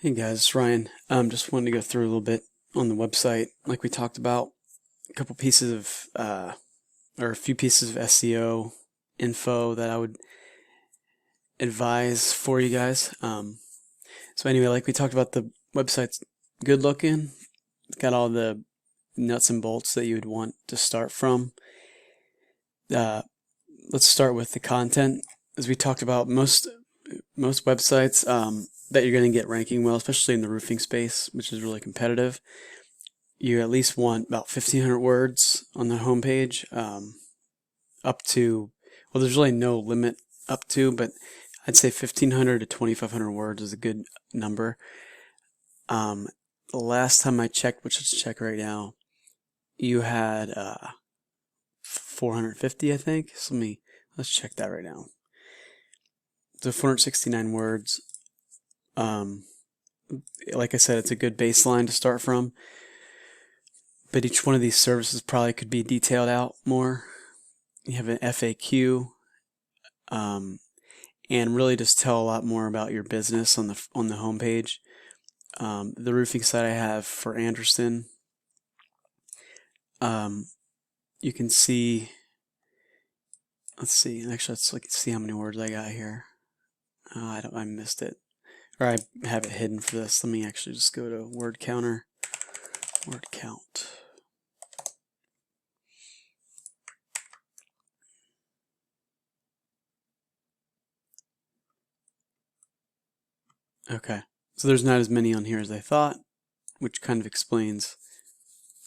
Hey guys, it's Ryan. Just wanted to go through a little bit on the website, like we talked about, a couple pieces of, or a few pieces of SEO info that I would advise for you guys. So anyway, like we talked about, the website's good looking. It's got all the nuts and bolts that you would want to start from. Let's start with the content. As we talked about, most websites that you're going to get ranking well, especially in the roofing space, which is really competitive, you at least want about 1,500 words on the homepage, up to, well, there's really no limit up to, but I'd say 1,500 to 2,500 words is a good number. The last time I checked, which let's check right now, you had 450, I think. So let's check that right now. So 469 words. Like I said, it's a good baseline to start from, but each one of these services probably could be detailed out more. You have an FAQ, and really just tell a lot more about your business on the homepage. The roofing site I have for Anderson, you can see. Let's see. Actually, let's see how many words I got here. I missed it. Or I have it hidden for this. Let me actually just go to word counter. Word count. Okay. So there's not as many on here as I thought, which kind of explains.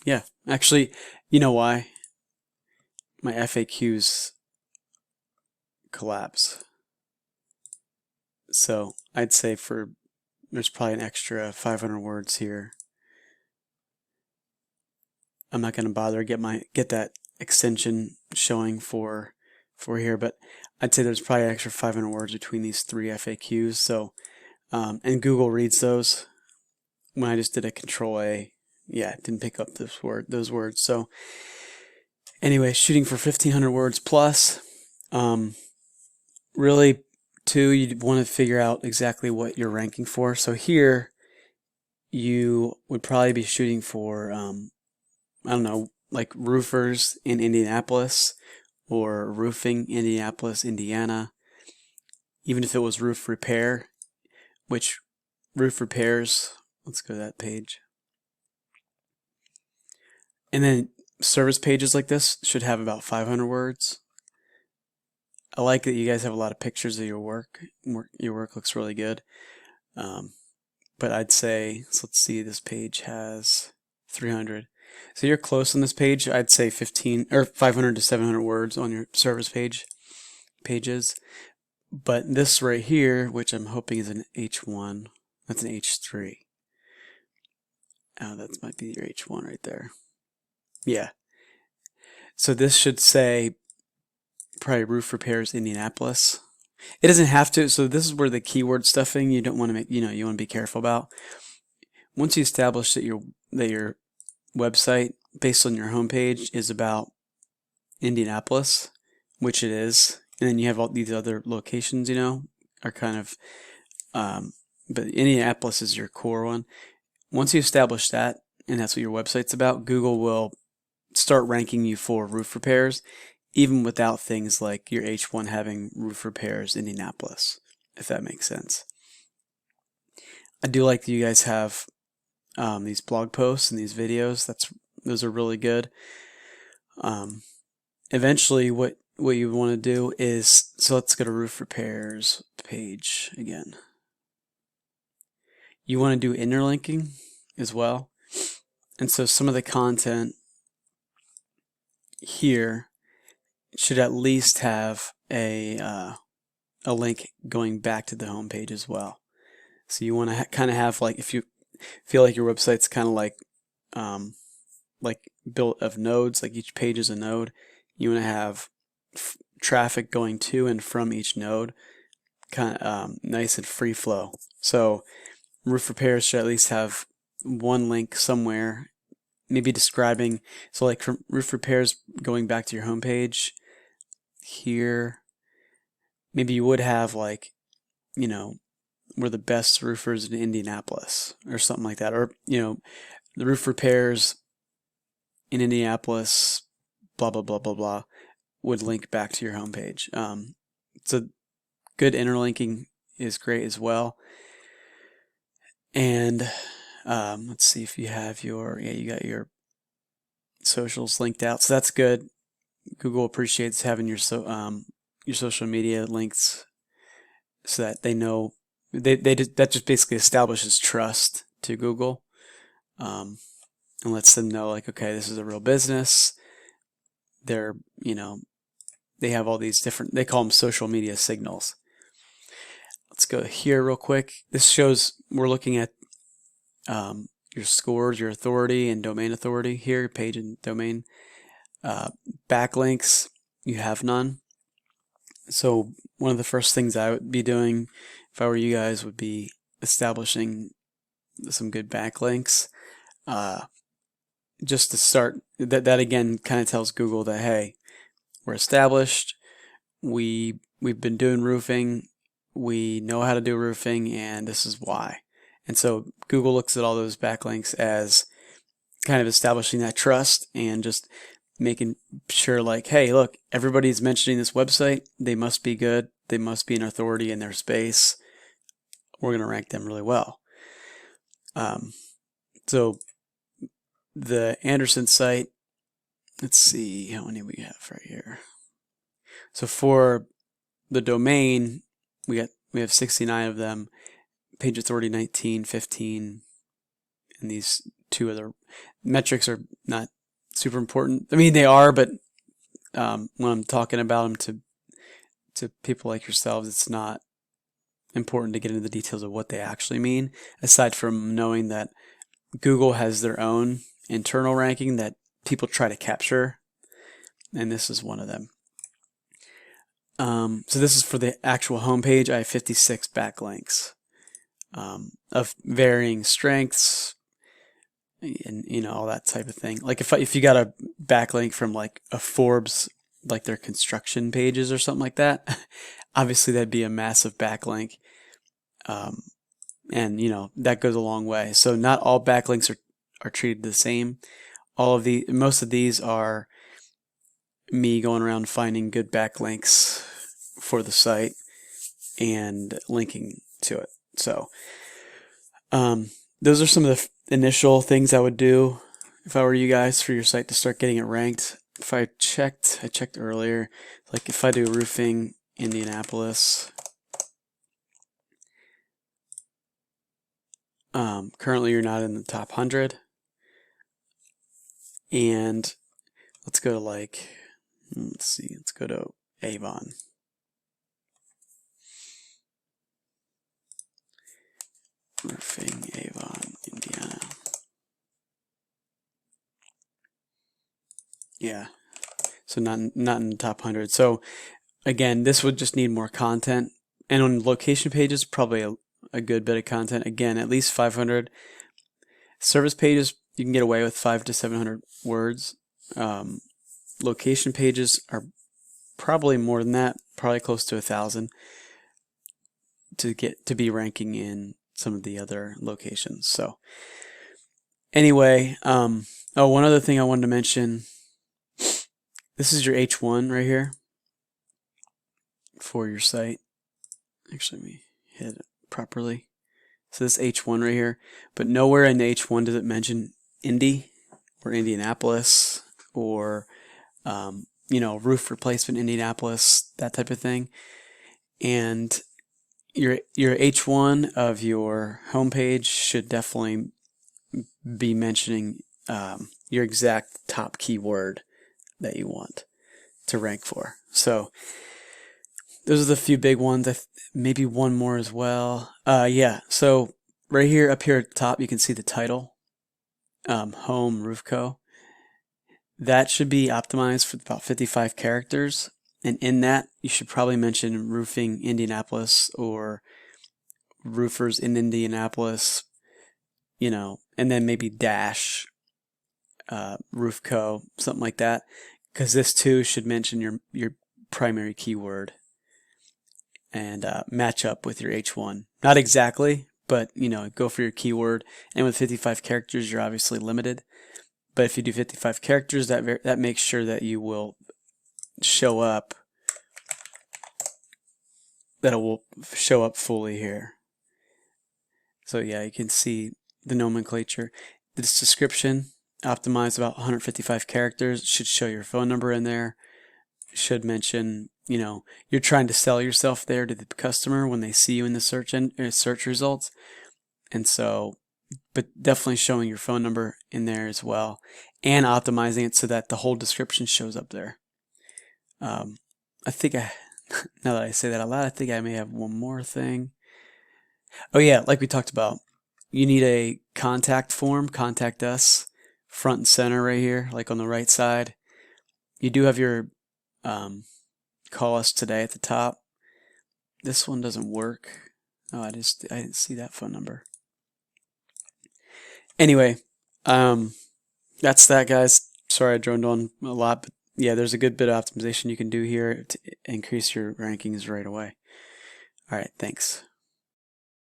Yeah, actually, you know why? My FAQs collapse. So I'd say there's probably an extra 500 words here. I'm not going to bother get that extension showing for here, but I'd say there's probably an extra 500 words between these three FAQs. So and Google reads those. When I just did a Control A, yeah, it didn't pick up those words. So anyway, shooting for 1,500 words plus. Really, too, you'd want to figure out exactly what you're ranking for. So here, you would probably be shooting for, I don't know, like roofers in Indianapolis or roofing Indianapolis, Indiana. Even if it was roof repair, which roof repairs, let's go to that page. And then service pages like this should have about 500 words. I like that you guys have a lot of pictures of your work. Your work looks really good. But I'd say, so let's see, this page has 300. So you're close on this page. I'd say 500 to 700 words on your service pages. But this right here, which I'm hoping is an H1, that's an H3. Oh, that might be your H1 right there. Yeah. So this should say probably roof repairs Indianapolis. It doesn't have to. So this is where the keyword stuffing you don't want to make, you want to be careful about. Once you establish that your website based on your homepage is about Indianapolis, which it is, and then you have all these other locations, are kind of, but Indianapolis is your core one. Once you establish that, and that's what your website's about, Google will start ranking you for roof repairs, even without things like your H1 having roof repairs Indianapolis, if that makes sense. I do like that you guys have these blog posts and these videos. Those are really good. Eventually, what you want to do is, so let's go to roof repairs page again. You want to do interlinking as well. And so some of the content here should at least have a link going back to the home page as well. So you want to kind of have, like, if you feel like your website's kind of like built of nodes, like each page is a node, you want to have traffic going to and from each node, kind of nice and free flow. So roof repairs should at least have one link somewhere, maybe describing, so like from roof repairs going back to your homepage here, maybe you would have, like, we're the best roofers in Indianapolis or something like that. Or, the roof repairs in Indianapolis, blah, blah, blah, blah, blah, would link back to your homepage. So good interlinking is great as well. And let's see if you have you got your socials linked out. So that's good. Google appreciates having your social media links so that they know that just basically establishes trust to Google, and lets them know, like, okay, this is a real business. They're, they have all these different, they call them social media signals. Let's go here real quick. This shows we're looking at your scores, your authority and domain authority here, page and domain. Backlinks, you have none. So one of the first things I would be doing if I were you guys would be establishing some good backlinks. Just to start, that again kind of tells Google that, hey, we're established, we've been doing roofing, we know how to do roofing, and this is why. And so Google looks at all those backlinks as kind of establishing that trust and just making sure, like, hey, look, everybody's mentioning this website, they must be good, they must be an authority in their space, we're going to rank them really well. So the Anderson site, let's see how many we have right here. So for the domain, we have 69 of them, page authority 19, 15, and these two other metrics are not super important. I mean, they are, but when I'm talking about them to people like yourselves, it's not important to get into the details of what they actually mean, aside from knowing that Google has their own internal ranking that people try to capture, and this is one of them. So this is for the actual homepage. I have 56 backlinks of varying strengths and all that type of thing. Like if you got a backlink from like a Forbes, like their construction pages or something like that, obviously that'd be a massive backlink, and that goes a long way. So not all backlinks are treated the same. Most of these are me going around finding good backlinks for the site and linking to it. So those are some of the initial things I would do if I were you guys for your site to start getting it ranked. If I checked earlier, like if I do roofing Indianapolis, currently you're not in the top 100. And let's go to let's go to Avon. Roofing, Avon, Indiana. Yeah, so not in the top 100. So again, this would just need more content, and on location pages, probably a good bit of content. Again, at least 500. Service pages, you can get away with 500 to 700 words. Location pages are probably more than that, probably close to 1,000 to be ranking in some of the other locations. So anyway, one other thing I wanted to mention. This is your H1 right here for your site. Actually, let me hit it properly. So this H1 right here, but nowhere in the H1 does it mention Indy or Indianapolis or roof replacement Indianapolis, that type of thing. And your H1 of your homepage should definitely be mentioning your exact top keyword that you want to rank for. So those are the few big ones. Maybe one more as well. So right here, up here at the top, you can see the title, Home Roof Co. That should be optimized for about 55 characters. And in that, you should probably mention Roofing Indianapolis or Roofers in Indianapolis, and then maybe dash Roof Co., something like that. Because this too should mention your primary keyword and match up with your H1 Not exactly, but go for your keyword. And with 55 characters, you're obviously limited. But if you do 55 characters, that makes sure that you will show up, that it will show up fully here. So yeah, you can see the nomenclature. This description, optimized about 155 characters, should show your phone number in there. Should mention, you're trying to sell yourself there to the customer when they see you in the search results. And so, but definitely showing your phone number in there as well, and optimizing it so that the whole description shows up there. I think now that I say that out loud, I think I may have one more thing. Oh yeah, like we talked about, you need a contact form, contact us, front and center right here, like on the right side. You do have your call us today at the top. This one doesn't work. Oh, I didn't see that phone number. Anyway, that's that, guys. Sorry I droned on a lot, but yeah, there's a good bit of optimization you can do here to increase your rankings right away. All right, thanks.